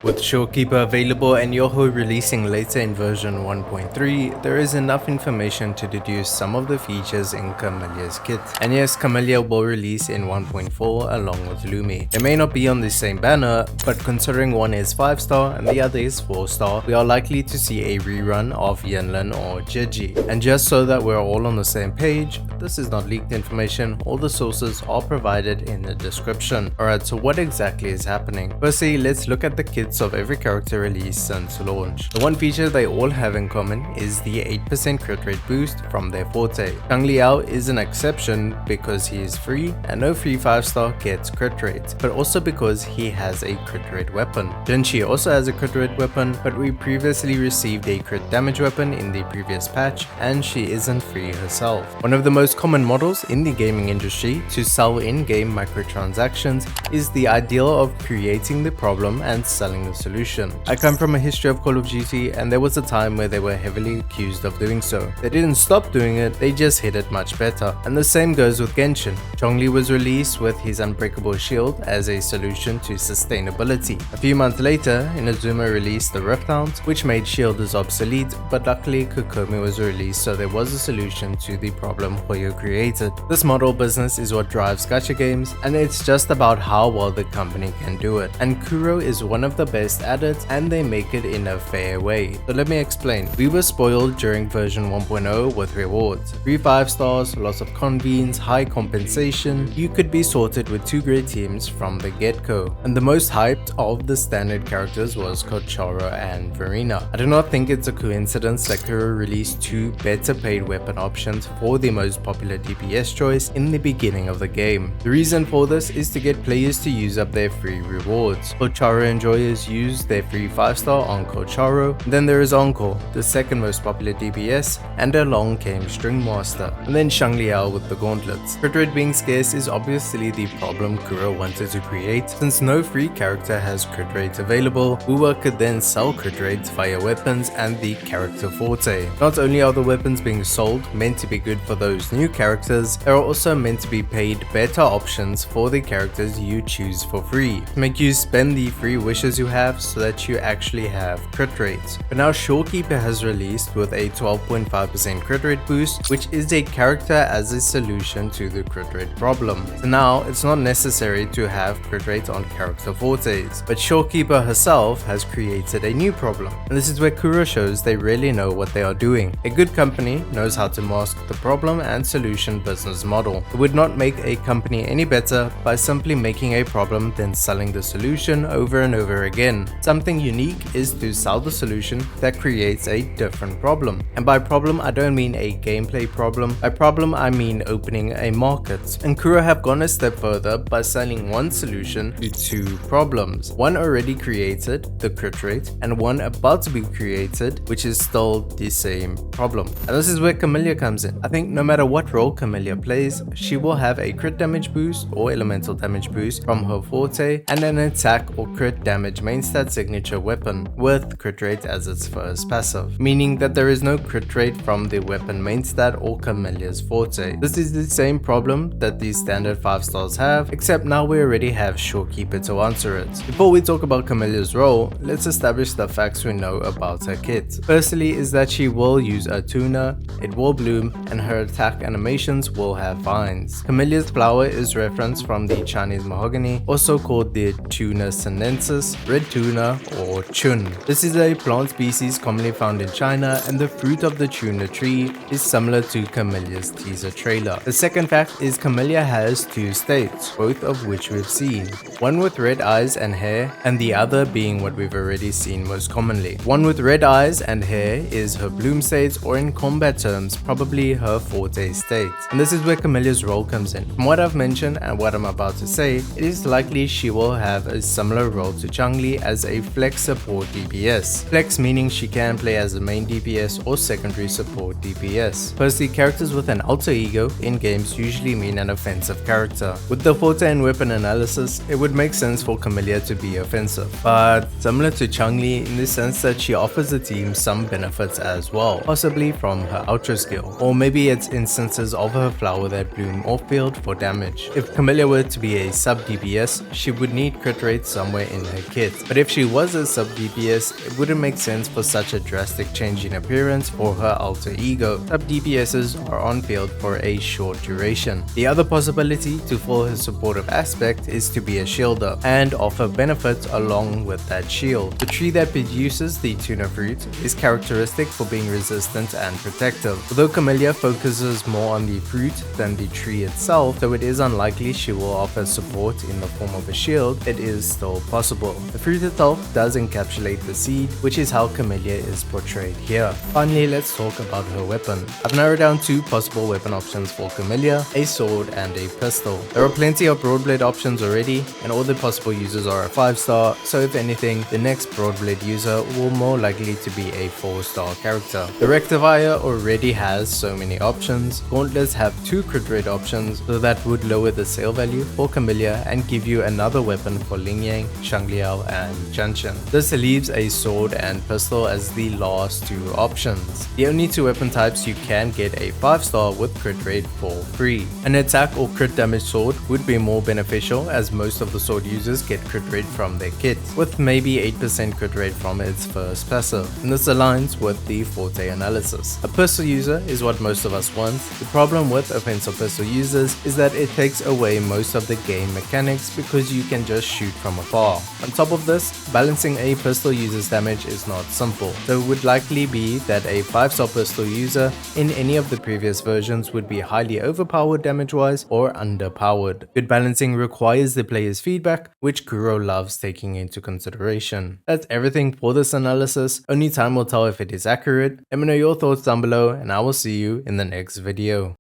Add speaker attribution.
Speaker 1: With Shortkeeper available and Yoho releasing later in version 1.3, there is enough information to deduce some of the features in Camellya's kit. And yes, Camellya will release in 1.4 along with Lumi. They may not be on the same banner, but considering one is 5-star and the other is 4-star, we are likely to see a rerun of Yinlin or Jiji. And just so that we're all on the same page, this is not leaked information, all the sources are provided in the description. Alright, so what exactly is happening? Firstly, let's look at the kit of every character released since launch. The one feature they all have in common is the 8% crit rate boost from their forte. CAMELLYA is an exception because he is free and no free 5-star gets crit rate, but also because he has a crit rate weapon. Chun also has a crit rate weapon, but we previously received a crit damage weapon in the previous patch and she isn't free herself. One of the most common models in the gaming industry to sell in-game microtransactions is the ideal of creating the problem and selling the solution. I come from a history of Call of Duty and there was a time where they were heavily accused of doing so. They didn't stop doing it, they just hit it much better. And the same goes with Genshin. Zhongli was released with his unbreakable shield as a solution to sustainability. A few months later, Inazuma released the Rift Hounds, which made shielders obsolete, but luckily Kokomi was released so there was a solution to the problem Hoyo created. This model business is what drives gacha games and it's just about how well the company can do it. And Kuro is one of the best at it and they make it in a fair way. So let me explain. We were spoiled during version 1.0 with rewards. 3 5-stars, lots of convenes, high compensation. You could be sorted with 2 great teams from the get-go. And the most hyped of the standard characters was Kochoro and Verena. I do not think it's a coincidence that Kuro released 2 better paid weapon options for the most popular DPS choice in the beginning of the game. The reason for this is to get players to use up their free rewards. Kochoro enjoyers use their free 5-star on Kochoro. Then there is Encore, the second most popular DPS, and along came String Master, and then Xiangliao with the gauntlets. Crit rate being scarce is obviously the problem Kuro wanted to create. Since no free character has crit rate available, Wuwa could then sell crit rates via weapons and the character forte. Not only are the weapons being sold meant to be good for those new characters, they are also meant to be paid better options for the characters you choose for free, to make you spend the free wishes you have so that you actually have crit rates. But now Shortkeeper has released with a 12.5% crit rate boost, which is a character as a solution to the crit rate problem. So now it's not necessary to have crit rate on character fortes, but Shortkeeper herself has created a new problem. And this is where Kuro shows they really know what they are doing. A good company knows how to mask the problem and solution business model. It would not make a company any better by simply making a problem then selling the solution over and over again. Something unique is to sell the solution that creates a different problem. And by problem I don't mean a gameplay problem, by problem I mean opening a market. And Kuro have gone a step further by selling one solution to 2 problems. One already created, the crit rate, and one about to be created, which is still the same problem. And this is where Camellya comes in. I think no matter what role Camellya plays, she will have a crit damage boost or elemental damage boost from her forte and an attack or crit damage main stat signature weapon with crit rate as its first passive, meaning that there is no crit rate from the weapon main stat or Camellya's forte. This is the same problem that these standard 5-stars have, except now we already have Shortkeeper to answer it. Before we talk about Camellya's role, let's establish the facts we know about her kit. Firstly is that she will use a tuna, it will bloom, and her attack animations will have vines. Camellya's flower is referenced from the Chinese mahogany, also called the Tuna sinensis, red tuna, or Chun. This is a plant species commonly found in China, and the fruit of the tuna tree is similar to Camellya's teaser trailer. The second fact is Camellya has 2 states, both of which we've seen. One with red eyes and hair, and the other being what we've already seen most commonly. One with red eyes and hair is her bloom state, or in combat terms, probably her forte state. And this is where Camellya's role comes in. From what I've mentioned and what I'm about to say, it is likely she will have a similar role to Zhongli as a flex support DPS. Flex meaning she can play as a main DPS or secondary support DPS. Firstly, characters with an alter ego in games usually mean an offensive character. With the forte and weapon analysis, it would make sense for Camellya to be offensive, but similar to Zhongli in the sense that she offers the team some benefits as well, possibly from her ultra skill, or maybe it's instances of her flower that bloom off field for damage. If Camellya were to be a sub DPS, she would need crit rate somewhere in her kit. kit. But if she was a sub DPS, it wouldn't make sense for such a drastic change in appearance for her alter ego. Sub DPSs are on field for a short duration. The other possibility to fill her supportive aspect is to be a shielder and offer benefits along with that shield. The tree that produces the tuna fruit is characteristic for being resistant and protective. Although Camellya focuses more on the fruit than the tree itself, though it is unlikely she will offer support in the form of a shield, it is still possible. The fruit itself does encapsulate the seed, which is how Camellya is portrayed here. Finally, let's talk about her weapon. I've narrowed down two possible weapon options for Camellya, a sword and a pistol. There are plenty of broadblade options already, and all the possible users are a 5-star, so if anything, the next broadblade user will more likely to be a 4-star character. The Rectifier already has so many options. Gauntlets have 2 crit rate options, so that would lower the sale value for Camellya and give you another weapon for Lingyang, Shangliao and Chun. This leaves a sword and pistol as the last 2 options. The only 2 weapon types you can get a 5-star with crit rate for free. An attack or crit damage sword would be more beneficial, as most of the sword users get crit rate from their kit, with maybe 8% crit rate from its first passive, and this aligns with the Forte analysis. A pistol user is what most of us want. The problem with offensive pistol users is that it takes away most of the game mechanics because you can just shoot from afar. On top of this, balancing a pistol user's damage is not simple, so it would likely be that a 5-star pistol user in any of the previous versions would be highly overpowered damage-wise or underpowered. Good balancing requires the player's feedback, which Kuro loves taking into consideration. That's everything for this analysis. Only time will tell if it is accurate. Let me know your thoughts down below, and I will see you in the next video.